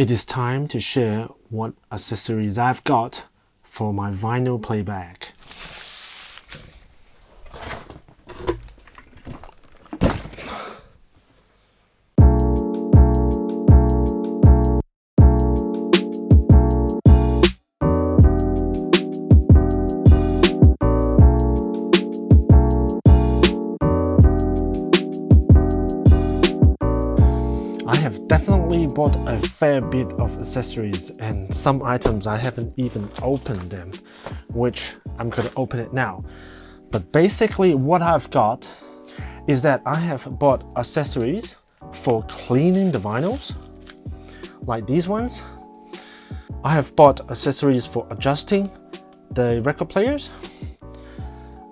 It is time to share what accessories I've got for my vinyl playback. I have definitely bought a fair bit of accessories, and some items I haven't even opened them, which I'm going to open it now. But basically what I've got is that I have bought accessories for cleaning the vinyls, like these ones. I have bought accessories for adjusting the record players,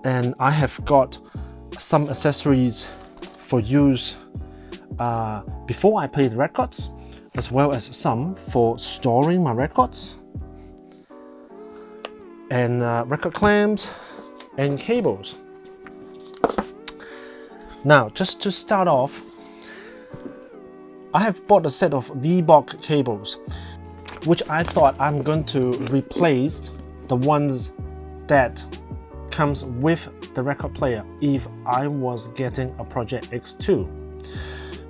and I have got some accessories for use before I play the records, as well as some for storing my records, and record clamps and cables. Now, just to start off, I have bought a set of Viborg cables, which I thought I'm going to replace the ones that comes with the record player if I was getting a Project X2.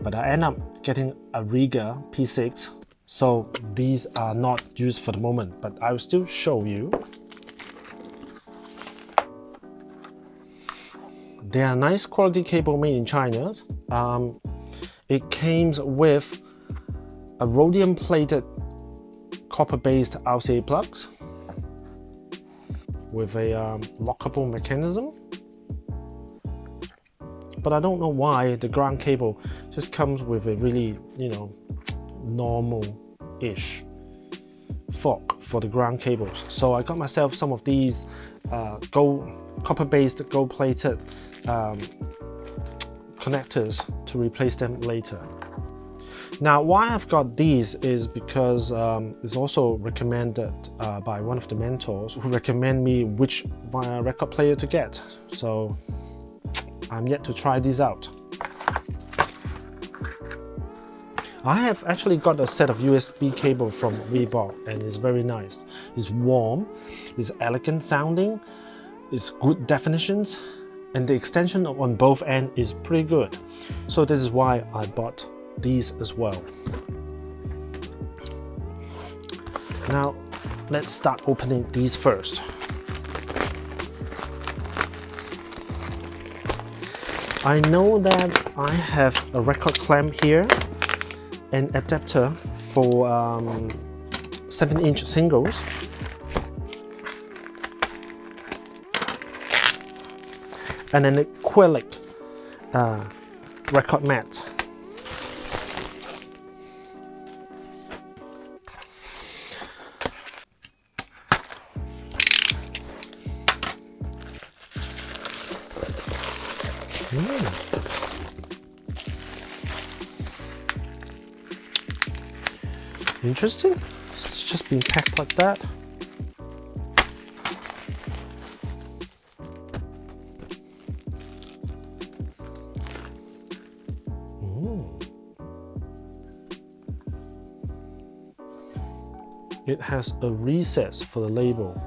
But I end up getting a Riga P6, so these are not used for the moment, but I will still show you. They are nice quality cable made in China. It came with a rhodium plated copper based RCA plugs with a lockable mechanism. But I don't know why the ground cable just comes with a really, normal-ish fork for the ground cables. So I got myself some of these copper-based, gold-plated connectors to replace them later. Now, why I've got these is because it's also recommended by one of the mentors who recommend me which record player to get. So I'm yet to try these out. I have actually got a set of USB cable from Viborg, and it's very nice. It's warm, it's elegant sounding, it's good definitions, and the extension on both ends is pretty good. So this is why I bought these as well. Now let's start opening these first. I know that I have a record clamp here, an adapter for 7-inch singles, and an acrylic record mat. Interesting. It's just been packed like that. It has a recess for the label.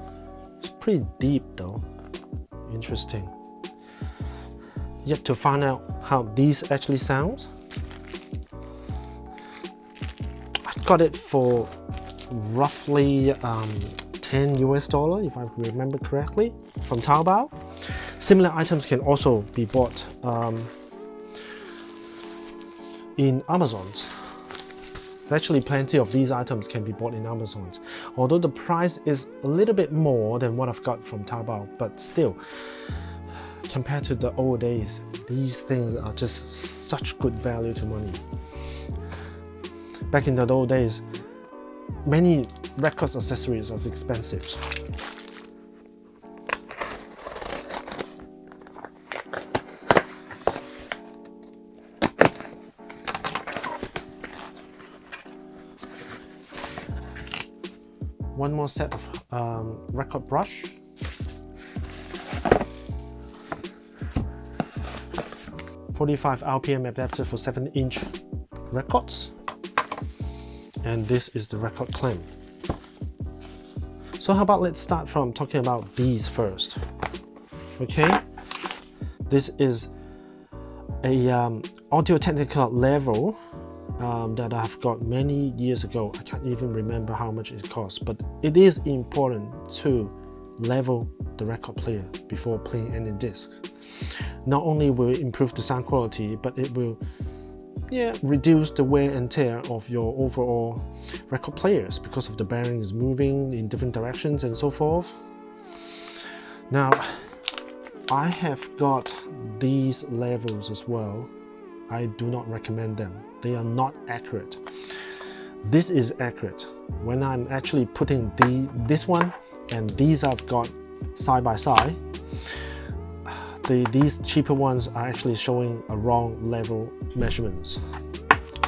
It's pretty deep though. Interesting. Yet to find out how these actually sound. I got it for roughly 10 US dollar, if I remember correctly, from Taobao. Similar items can also be bought in Amazon's. Actually, plenty of these items can be bought in Amazon's, although the price is a little bit more than what I've got from Taobao, but still, compared to the old days, these things are just such good value to money. Back in the old days, many records accessories are expensive. One more set of record brush. .45 RPM adapter for 7-inch records. and this is the record clamp. So how about let's start from talking about these first. Okay, this is a audio technical level that I've got many years ago. I can't even remember how much it costs, but it is important to level the record player before playing any discs. Not only will it improve the sound quality, but it will reduce the wear and tear of your overall record players because of the bearings moving in different directions and so forth. Now, I have got these levels as well. I do not recommend them. They are not accurate. This is accurate. When I'm actually putting this one and these I've got side by side, these cheaper ones are actually showing a wrong level measurements.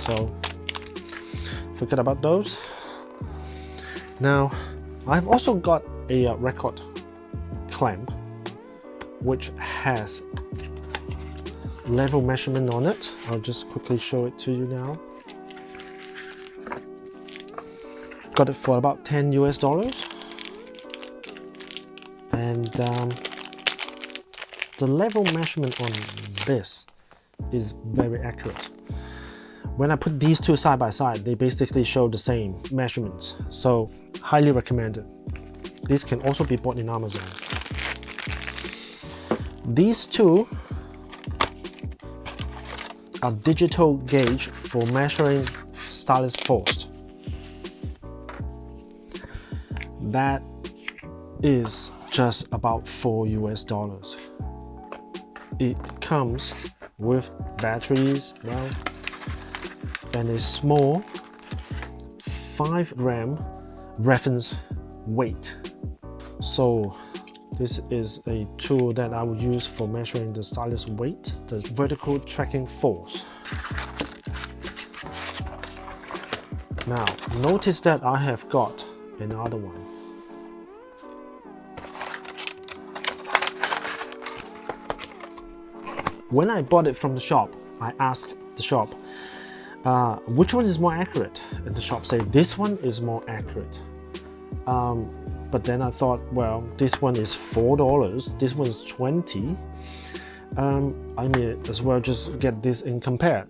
So forget about those. Now, I've also got a record clamp which has level measurement on it. I'll just quickly show it to you now. Got it for about $10 US. And the level measurement on this is very accurate. When I put these two side by side, they basically show the same measurements. So highly recommended. This can also be bought in Amazon. These two are digital gauge for measuring stylus force. That is just about $4 US. It comes with batteries, well, and a small 5-gram reference weight. So this is a tool that I will use for measuring the stylus weight, the vertical tracking force. Now, notice that I have got another one. When I bought it from the shop, I asked the shop, which one is more accurate? And the shop said, this one is more accurate. But then I thought, well, this one is $4, this one's $20. I may as well just get this and compare.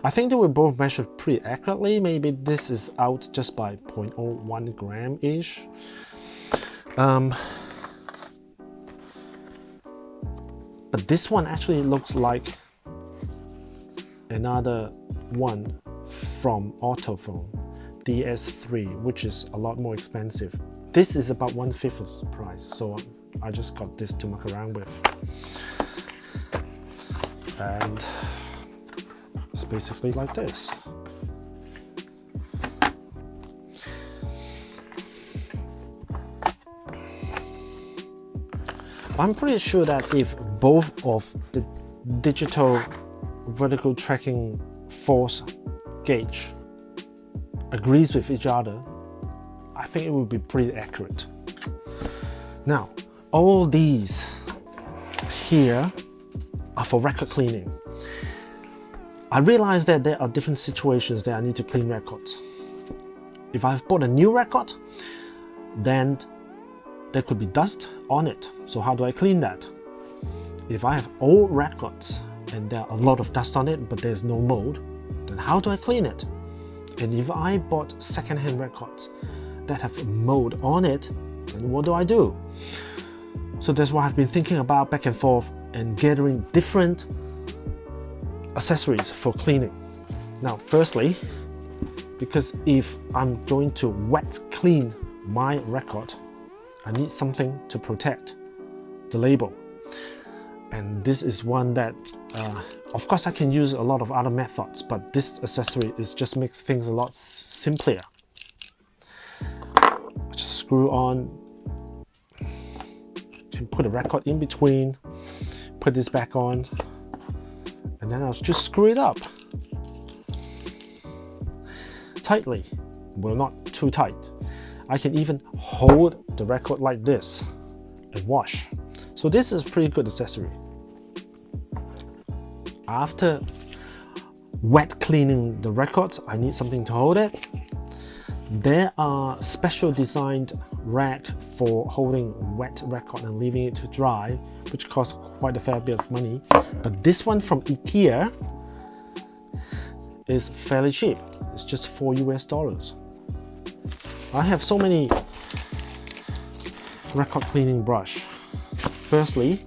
I think they were both measured pretty accurately. Maybe this is out just by 0.01 gram-ish. But this one actually looks like another one from Autophone, DS3, which is a lot more expensive. This is about 1/5 of the price, so I just got this to muck around with. And it's basically like this. I'm pretty sure that if both of the digital vertical tracking force gauge agrees with each other, I think it would be pretty accurate. Now, all these here are for record cleaning. I realize that there are different situations that I need to clean records. If I've bought a new record, then there could be dust on it. So how do I clean that? If I have old records and there are a lot of dust on it, but there's no mold, then how do I clean it? And if I bought secondhand records that have mold on it, then what do I do? So that's what I've been thinking about back and forth and gathering different accessories for cleaning. Now, firstly, because if I'm going to wet clean my record, I need something to protect the label. And this is one that, of course, I can use a lot of other methods, but this accessory just makes things a lot simpler. Just screw on, you can put a record in between, put this back on, and then I'll just screw it up tightly. Well, not too tight. I can even hold the record like this and wash. So this is a pretty good accessory. After wet cleaning the records, I need something to hold it. There are special designed rack for holding wet record and leaving it to dry, which costs quite a fair bit of money. But this one from IKEA is fairly cheap. It's just $4 US. I have so many record cleaning brush. Firstly,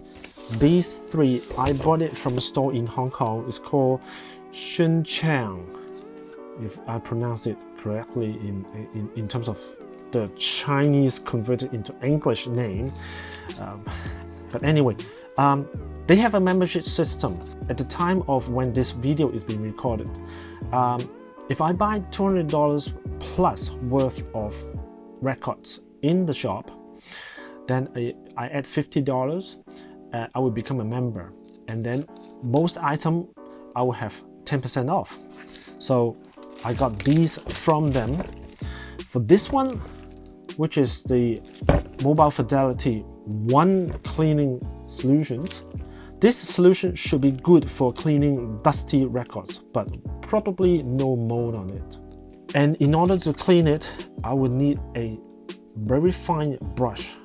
these three, I bought it from a store in Hong Kong. It's called Shun, if I pronounce it correctly in terms of the Chinese converted into English name. But anyway, they have a membership system. At the time of when this video is being recorded, if I buy $200 plus worth of records in the shop, then I add $50, I will become a member, and then most item I will have 10% off. So I got these from them. For this one, which is the Mobile Fidelity One Cleaning Solutions, this solution should be good for cleaning dusty records, but probably no mold on it. And in order to clean it, I would need a very fine brush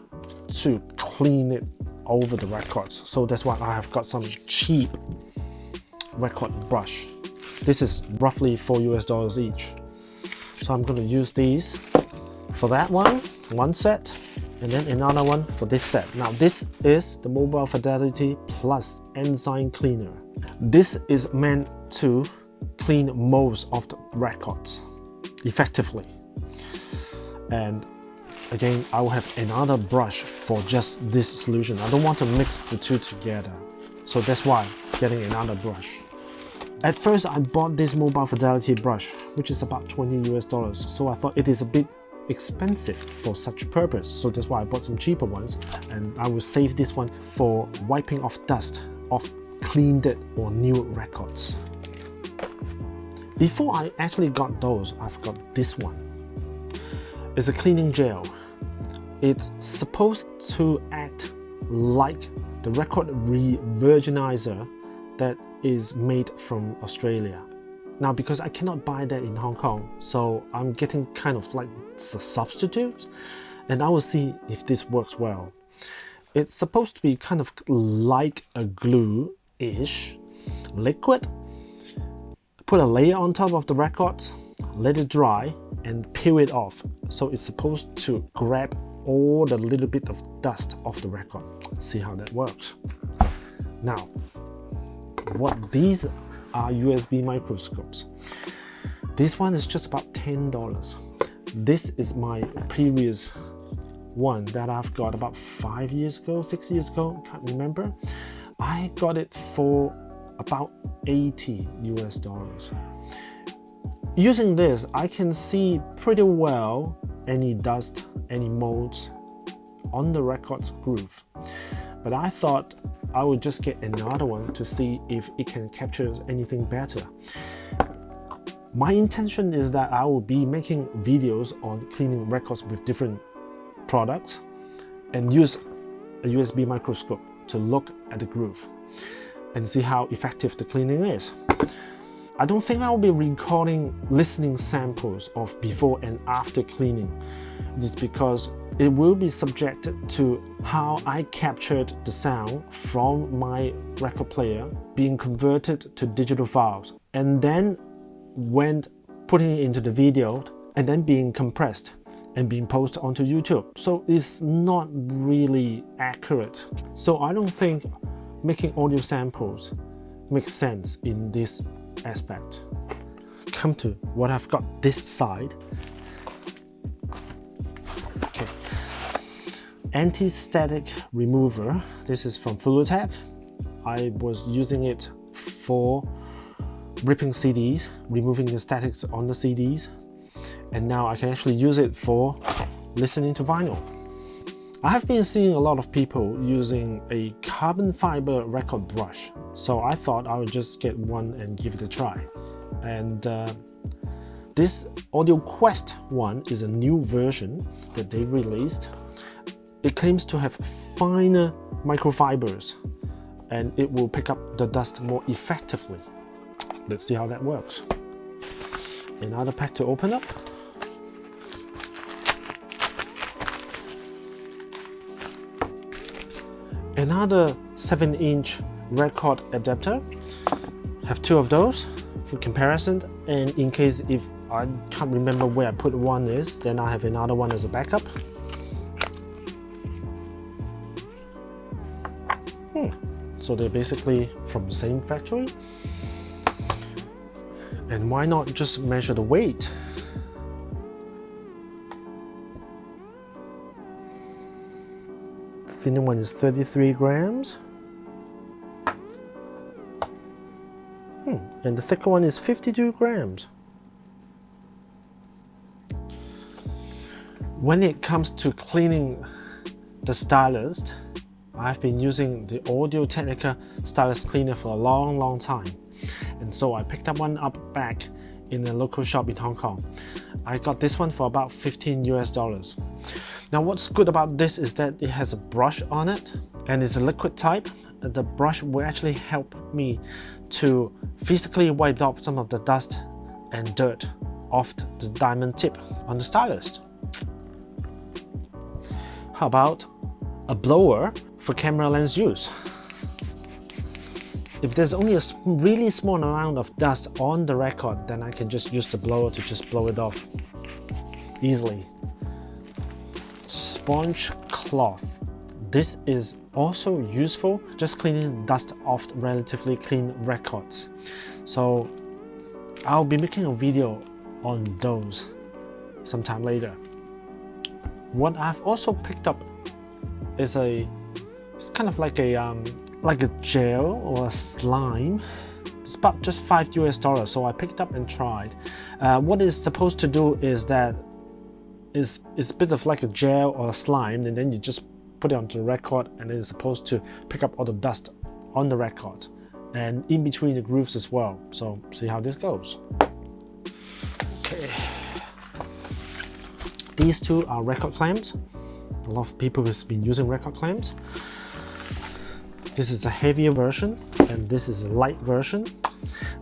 to clean it over the records. So that's why I have got some cheap record brush. This is roughly $4 each. So I'm going to use these for that one set, and then another one for this set. Now this is the Mobile Fidelity Plus Enzyme Cleaner. This is meant to clean most of the records effectively. And again, I will have another brush for just this solution. I don't want to mix the two together. So that's why I'm getting another brush. At first, I bought this Mobile Fidelity brush, which is about $20 US. So I thought it is a bit expensive for such purpose. So that's why I bought some cheaper ones. And I will save this one for wiping off dust of cleaned or new records. Before I actually got those, I've got this one. It's a cleaning gel. It's supposed to act like the record re-virginizer that is made from Australia. Now, because I cannot buy that in Hong Kong, so I'm getting kind of like a substitute, and I will see if this works well. It's supposed to be kind of like a glue-ish liquid. Put a layer on top of the record, let it dry, and peel it off. So it's supposed to grab all the little bit of dust off the record. See how that works. Now, what these are USB microscopes. This one is just about $10. This is my previous one that I've got about 5 years ago, 6 years ago, can't remember. I got it for about $80 US. Using this, I can see pretty well any dust, any molds on the record's groove. But I thought I would just get another one to see if it can capture anything better. My intention is that I will be making videos on cleaning records with different products and use a USB microscope to look at the groove and see how effective the cleaning is. I don't think I'll be recording listening samples of before and after cleaning, just because it will be subjected to how I captured the sound from my record player being converted to digital files, and then went putting it into the video and then being compressed and being posted onto YouTube. So it's not really accurate. So I don't think making audio samples makes sense in this aspect. Come to what I've got this side. Okay, anti-static remover. This is from Acrylic. I was using it for ripping CDs, removing the statics on the CDs, and now I can actually use it for listening to vinyl. I have been seeing a lot of people using a carbon fiber record brush, so I thought I would just get one and give it a try. And this Audio Quest one is a new version that they released. It claims to have finer microfibers and it will pick up the dust more effectively. Let's see how that works. Another pack to open up. Another 7-inch record adapter. Have 2 of those for comparison, and in case if I can't remember where I put one is, then I have another one as a backup. So they're basically from the same factory. And why not just measure the weight? The thinner one is 33 grams. And the thicker one is 52 grams. When it comes to cleaning the Stylus, I've been using the Audio-Technica Stylus cleaner for a long time. And so I picked up one up back in a local shop in Hong Kong. I got this one for about $15 US. Now what's good about this is that it has a brush on it and it's a liquid type. The brush will actually help me to physically wipe off some of the dust and dirt off the diamond tip on the Stylus. How about a blower for camera lens use? If there's only a really small amount of dust on the record, then I can just use the blower to just blow it off easily. Sponge cloth. This is also useful just cleaning dust off relatively clean records. So I'll be making a video on those sometime later. What I've also picked up is it's kind of like a gel or a slime. It's about just $5 US, so I picked up and tried. What it's supposed to do is that it's a bit of like a gel or a slime, and then you just put it onto the record, and it's supposed to pick up all the dust on the record and in between the grooves as well. So see how this goes. Okay. These two are record clamps. A lot of people have been using record clamps. This is a heavier version and this is a light version.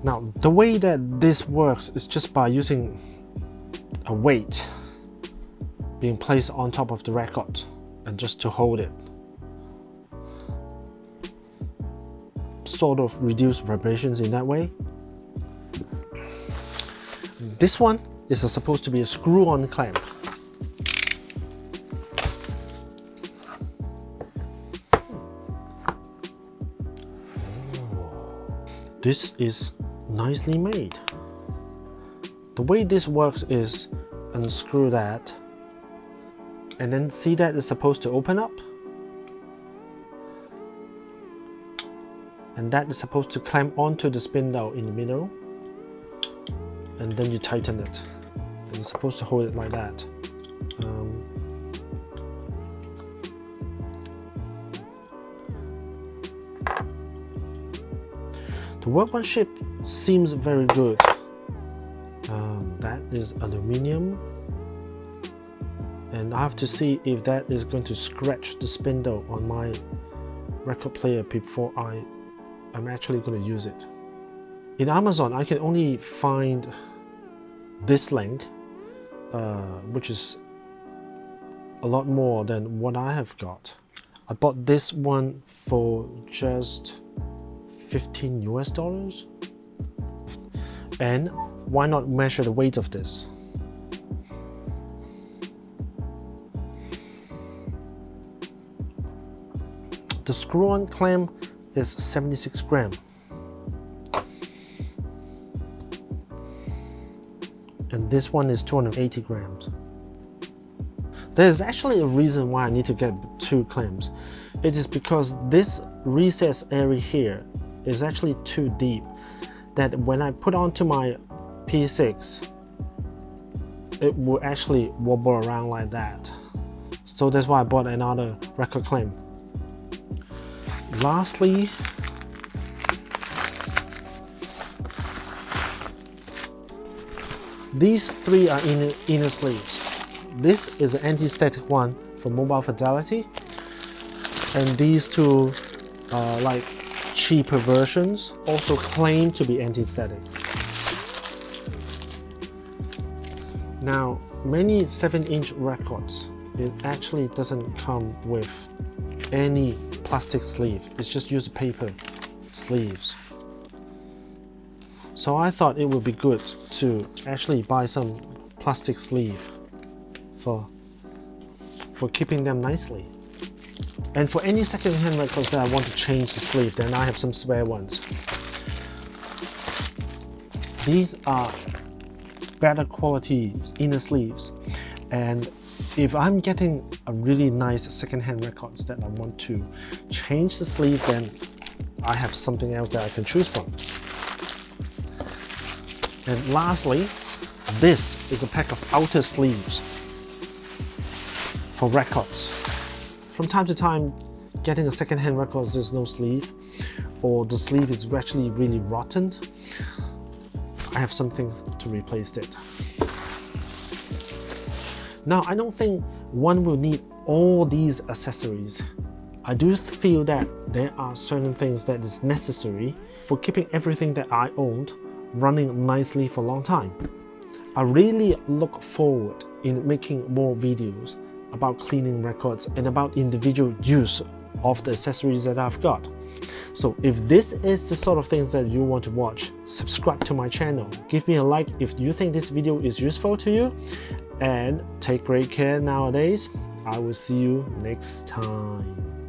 Now the way that this works is just by using a weight being placed on top of the record and just to hold it. Sort of reduce vibrations in that way. This one is supposed to be a screw-on clamp. This is nicely made. The way this works is unscrew that, and then see that it's supposed to open up, and that is supposed to clamp onto the spindle in the middle, and then you tighten it, and it's supposed to hold it like that. The workmanship seems very good. That is aluminium, and I have to see if that is going to scratch the spindle on my record player before I'm actually going to use it. In Amazon, I can only find this length, which is a lot more than what I have got. I bought this one for just $15 US. And why not measure the weight of this? The screw-on clamp is 76 grams. And this one is 280 grams. There's actually a reason why I need to get 2 clamps. It is because this recess area here is actually too deep, that when I put onto my P6, it will actually wobble around like that. So that's why I bought another record clamp. Lastly, these 3 are inner sleeves. This is an anti-static one for mobile fidelity, and these 2 are like cheaper versions, also claim to be anti-statics. Now, many 7-inch records, it actually doesn't come with any plastic sleeve. It's just use paper sleeves. So I thought it would be good to actually buy some plastic sleeve for keeping them nicely. And for any second-hand records that I want to change the sleeve, then I have some spare ones. These are better quality inner sleeves, and if I'm getting a really nice second-hand records that I want to change the sleeve, then I have something else that I can choose from. And lastly, this is a pack of outer sleeves for records. From time to time, getting a second-hand record, there's no sleeve, or the sleeve is actually really rotten. I have something to replace it. Now, I don't think one will need all these accessories. I do feel that there are certain things that is necessary for keeping everything that I owned running nicely for a long time. I really look forward in making more videos about cleaning records and about individual use of the accessories that I've got. So if this is the sort of things that you want to watch, subscribe to my channel, give me a like if you think this video is useful to you, and take great care nowadays. I will see you next time.